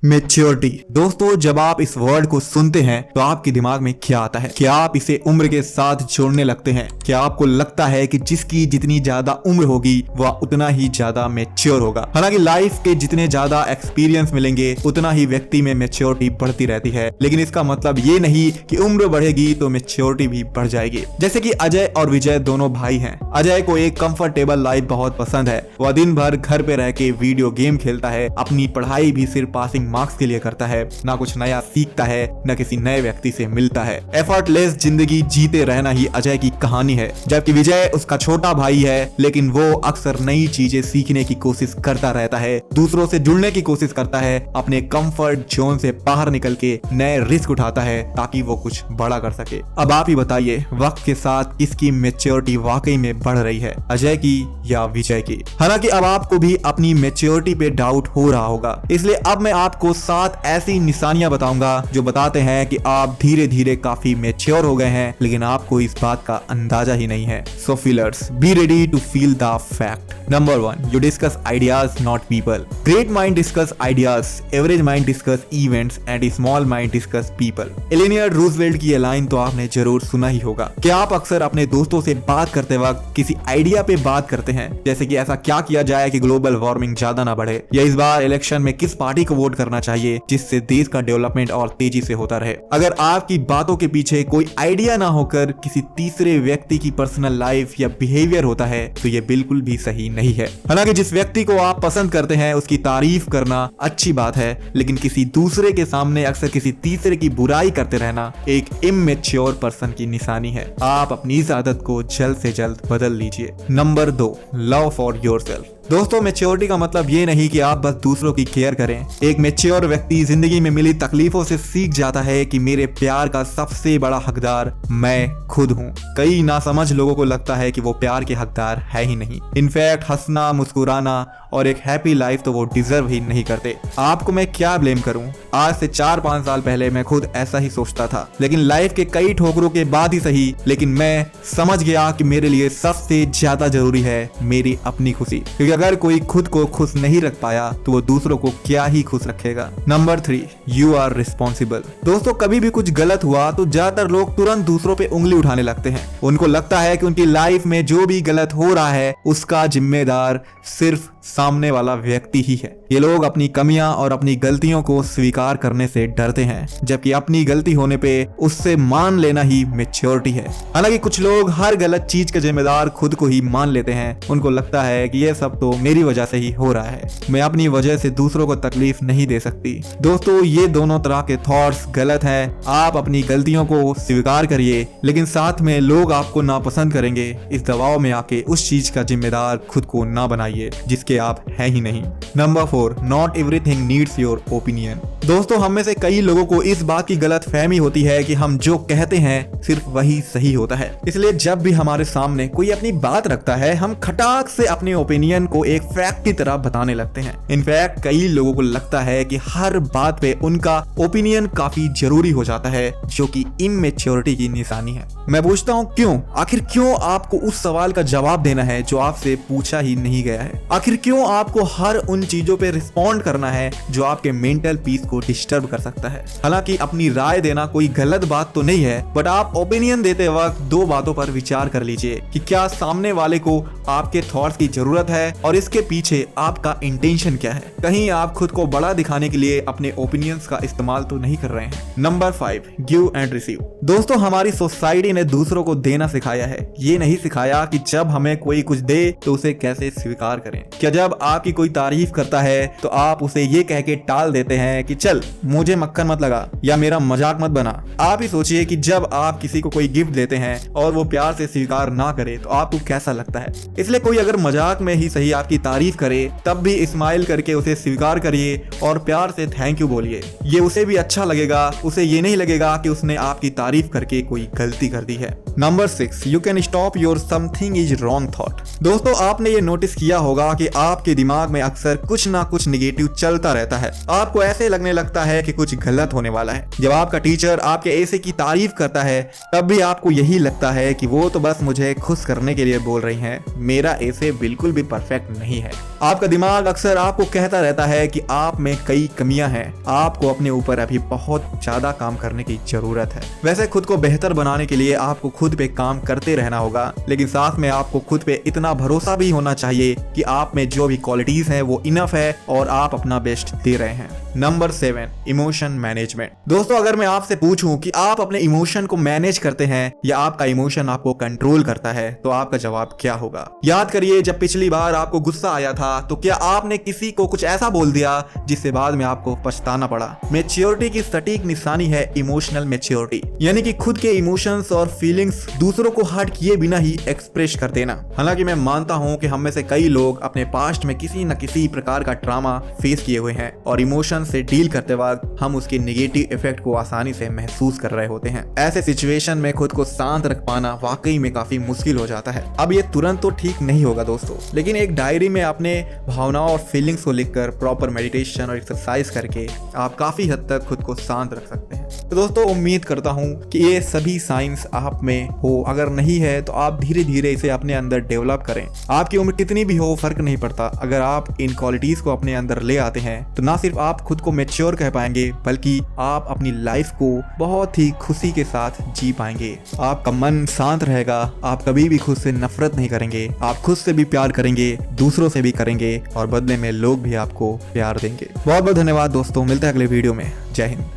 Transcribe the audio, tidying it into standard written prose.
Maturity. दोस्तों, जब आप इस वर्ड को सुनते हैं तो आपके दिमाग में क्या आता है? क्या आप इसे उम्र के साथ जोड़ने लगते हैं? क्या आपको लगता है कि जिसकी जितनी ज्यादा उम्र होगी वह उतना ही ज्यादा मैच्योर होगा? हालांकि लाइफ के जितने ज्यादा एक्सपीरियंस मिलेंगे उतना ही व्यक्ति में मैच्योरिटी बढ़ती रहती है, लेकिन इसका मतलब ये नहीं कि उम्र बढ़ेगी तो मैच्योरिटी भी बढ़ जाएगी। जैसे कि अजय और विजय दोनों भाई हैं। अजय को एक कंफर्टेबल लाइफ बहुत पसंद है। वह दिन भर घर पे रह के वीडियो गेम खेलता है, अपनी पढ़ाई भी सिर्फ पासिंग मार्क्स के लिए करता है, ना कुछ नया सीखता है, न किसी नए व्यक्ति से मिलता है। एफर्टलेस जिंदगी जीते रहना ही अजय की कहानी है। जबकि विजय उसका छोटा भाई है, लेकिन वो अक्सर नई चीजें सीखने की कोशिश करता रहता है, दूसरों से जुड़ने की कोशिश करता है, अपने कंफर्ट जोन से बाहर निकल के नए रिस्क उठाता है ताकि वो कुछ बड़ा कर सके। अब आप ही बताइए, वक्त के साथ किसकी मैच्योरिटी वाकई में बढ़ रही है, अजय की या विजय की? हालांकि अब आपको भी अपनी मैच्योरिटी पे डाउट हो रहा होगा, इसलिए अब मैं आपको 7 ऐसी निशानियां बताऊंगा जो बताते हैं कि आप धीरे धीरे काफी मैच्योर हो गए हैं, लेकिन आपको इस बात का अंदाजा ही नहीं है। So feelers, be ready to feel the fact. Number 1, you discuss ideas, not people. Great mind discuss ideas, average mind discuss events, and small mind discuss people. Eleanor Roosevelt की ये लाइन तो आपने जरूर सुना ही होगा। क्या आप अक्सर अपने दोस्तों से बात करते वक्त किसी आइडिया पे बात करते हैं, जैसे कि ऐसा क्या किया जाए कि ग्लोबल वार्मिंग ज्यादा ना बढ़े, या इस बार इलेक्शन में किस पार्टी को वोट करना चाहिए जिससे देश का डेवलपमेंट और तेजी से होता रहे? अगर आपकी बातों के पीछे कोई आइडिया ना होकर किसी तीसरे व्यक्ति की पर्सनल लाइफ या बिहेवियर होता है तो ये बिल्कुल भी सही नहीं है। हालांकि जिस व्यक्ति को आप पसंद करते हैं उसकी तारीफ करना अच्छी बात है, लेकिन किसी दूसरे के सामने अक्सर किसी तीसरे की बुराई करते रहना एक इमैच्योर पर्सन की निशानी है। आप अपनी इस आदत को जल्द से जल्द बदल लीजिए। Number 2, love for yourself. दोस्तों, मैच्योरिटी का मतलब ये नहीं कि आप बस दूसरों की केयर करें। एक मैच्योर व्यक्ति जिंदगी में मिली तकलीफों से सीख जाता है कि मेरे प्यार का सबसे बड़ा हकदार मैं खुद हूँ। कई नासमझ लोगों को लगता है कि वो प्यार के हकदार है ही नहीं। इनफैक्ट हंसना, मुस्कुराना और एक हैप्पी लाइफ तो वो डिजर्व ही नहीं करते। आपको मैं क्या ब्लेम करूं? आज से 4-5 साल पहले मैं खुद ऐसा ही सोचता था, लेकिन लाइफ के कई ठोकरों के बाद ही सही, लेकिन मैं समझ गया कि मेरे लिए सबसे ज्यादा जरूरी है मेरी अपनी खुशी, क्योंकि अगर कोई खुद को खुश नहीं रख पाया तो वो दूसरों को क्या ही खुश रखेगा। Number 3, you are responsible. दोस्तों, कभी भी कुछ गलत हुआ तो ज्यादातर लोग तुरंत दूसरों पे उंगली उठाने लगते हैं। उनको लगता है कि उनकी लाइफ में जो भी गलत हो रहा है उसका जिम्मेदार सिर्फ सामने वाला व्यक्ति ही है। ये लोग अपनी कमियां और अपनी गलतियों को स्वीकार करने से डरते हैं, जबकि अपनी गलती होने पे उससे मान लेना ही मैच्योरिटी है। हालांकि कुछ लोग हर गलत चीज का जिम्मेदार खुद को ही मान लेते हैं। उनको लगता है कि ये सब तो मेरी वजह से ही हो रहा है, मैं अपनी वजह से दूसरों को तकलीफ नहीं दे सकती। दोस्तों, ये दोनों तरह के थॉट्स गलत हैं। आप अपनी गलतियों को स्वीकार करिए, लेकिन साथ में लोग आपको नापसंद करेंगे इस दबाव में आके उस चीज का जिम्मेदार खुद को ना बनाइए जिसके आप हैं ही नहीं। Number 4, not everything needs your opinion. दोस्तों, हम में से कई लोगों को इस बात की गलत फहमी होती है कि हम जो कहते हैं सिर्फ वही सही होता है। इसलिए जब भी हमारे सामने कोई अपनी बात रखता है, हम खटाक से अपने ओपिनियन को एक फैक्ट की तरह बताने लगते हैं। इनफैक्ट कई लोगों को लगता है कि हर बात पे उनका ओपिनियन काफी जरूरी हो जाता है, जो कि इमैच्योरिटी की निशानी है। मैं पूछता हूँ, क्यों? आखिर क्यों आपको उस सवाल का जवाब देना है जो आपसे पूछा ही नहीं गया है? आखिर क्यों आपको हर उन चीजों पे रिस्पॉन्ड करना है जो आपके मेंटल पीस को डिस्टर्ब कर सकता है? हालांकि अपनी राय देना कोई गलत बात तो नहीं है, बट आप ओपिनियन देते वक्त 2 बातों पर विचार कर लीजिए कि क्या सामने वाले को आपके थॉट्स की जरूरत है और इसके पीछे आपका इंटेंशन क्या है। कहीं आप खुद को बड़ा दिखाने के लिए अपने ओपिनियंस का इस्तेमाल तो नहीं कर रहे हैं। Number 5, give and receive. दोस्तों, हमारी सोसाइटी ने दूसरों को देना सिखाया है, ये नहीं सिखाया कि जब हमें कोई कुछ दे तो उसे कैसे स्वीकार करें। क्या जब आपकी कोई तारीफ करता है तो आप उसे ये कह के टाल देते हैं कि चल मुझे मक्खन मत लगा या मेरा मजाक मत बना? आप ही सोचिए कि जब आप किसी को कोई गिफ्ट देते हैं और वो प्यार से स्वीकार ना करे तो आपको कैसा लगता है। इसलिए कोई अगर मजाक में ही सही आपकी तारीफ करे तब भी स्माइल करके उसे स्वीकार करिए और प्यार से थैंक यू बोलिए। ये उसे भी अच्छा लगेगा, उसे ये नहीं लगेगा कि उसने आपकी तारीफ करके कोई गलती कर दी है। Number 6, you can stop your something is wrong thought. दोस्तों, आपने ये नोटिस किया होगा कि आपके दिमाग में अक्सर कुछ ना कुछ निगेटिव चलता रहता है। आपको ऐसे लगने लगता है कि कुछ गलत होने वाला है। जब आपका टीचर आपके ऐसे की तारीफ करता है तब भी आपको यही लगता है कि वो तो बस मुझे खुश करने के लिए बोल रही हैं, मेरा ऐसे बिल्कुल भी परफेक्ट नहीं है। आपका दिमाग अक्सर आपको कहता रहता है कि आप में कई कमियां हैं, आपको अपने ऊपर अभी बहुत ज्यादा काम करने की जरूरत है। वैसे खुद को बेहतर बनाने के लिए आपको खुद पे काम करते रहना होगा, लेकिन साथ में आपको खुद पे इतना भरोसा भी होना चाहिए कि आप में जो भी क्वालिटीज हैं वो इनफ है और आप अपना बेस्ट दे रहे हैं। Number 7, emotion management. दोस्तों, अगर मैं आपसे पूछूं कि आप अपने इमोशन को मैनेज करते हैं या आपका इमोशन आपको कंट्रोल करता है, तो आपका जवाब क्या होगा? याद करिए, जब पिछली बार आपको गुस्सा आया था तो क्या आपने किसी को कुछ ऐसा बोल दिया जिससे बाद में आपको पछताना पड़ा? मैच्योरिटी की सटीक निशानी है इमोशनल मैच्योरिटी, यानी कि खुद के इमोशंस और फीलिंग्स दूसरों को हर्ट किए बिना ही एक्सप्रेस कर देना। हालांकि मैं मानता हूं कि हम में से कई लोग अपने पास्ट में किसी न किसी प्रकार का ट्रॉमा फेस किए हुए हैं और इमोशन से डील करते वक्त हम उसके नेगेटिव इफेक्ट को आसानी से महसूस कर रहे होते हैं। ऐसे सिचुएशन में खुद को शांत रख पाना वाकई में काफी मुश्किल हो जाता है। अब ये तुरंत तो ठीक नहीं होगा दोस्तों, लेकिन एक डायरी में अपने भावनाओं और फीलिंग्स को लिखकर प्रॉपर मेडिटेशन और एक्सरसाइज करके आप काफी हद तक खुद को शांत रख सकते हैं। तो दोस्तों, उम्मीद करता हूँ कि ये सभी साइंस आप में हो। अगर नहीं है तो आप धीरे धीरे इसे अपने अंदर डेवलप करें। आपकी उम्र कितनी भी हो फर्क नहीं पड़ता, अगर आप इन क्वालिटीज को अपने अंदर ले आते हैं तो ना सिर्फ आप खुद को मैच्योर कह पाएंगे, बल्कि आप अपनी लाइफ को बहुत ही खुशी के साथ जी पाएंगे। आपका मन शांत रहेगा, आप कभी भी खुद से नफरत नहीं करेंगे, आप खुद से भी प्यार करेंगे, दूसरों से भी करेंगे और बदले में लोग भी आपको प्यार देंगे। बहुत बहुत धन्यवाद दोस्तों, मिलते हैं अगले वीडियो में। जय हिंद।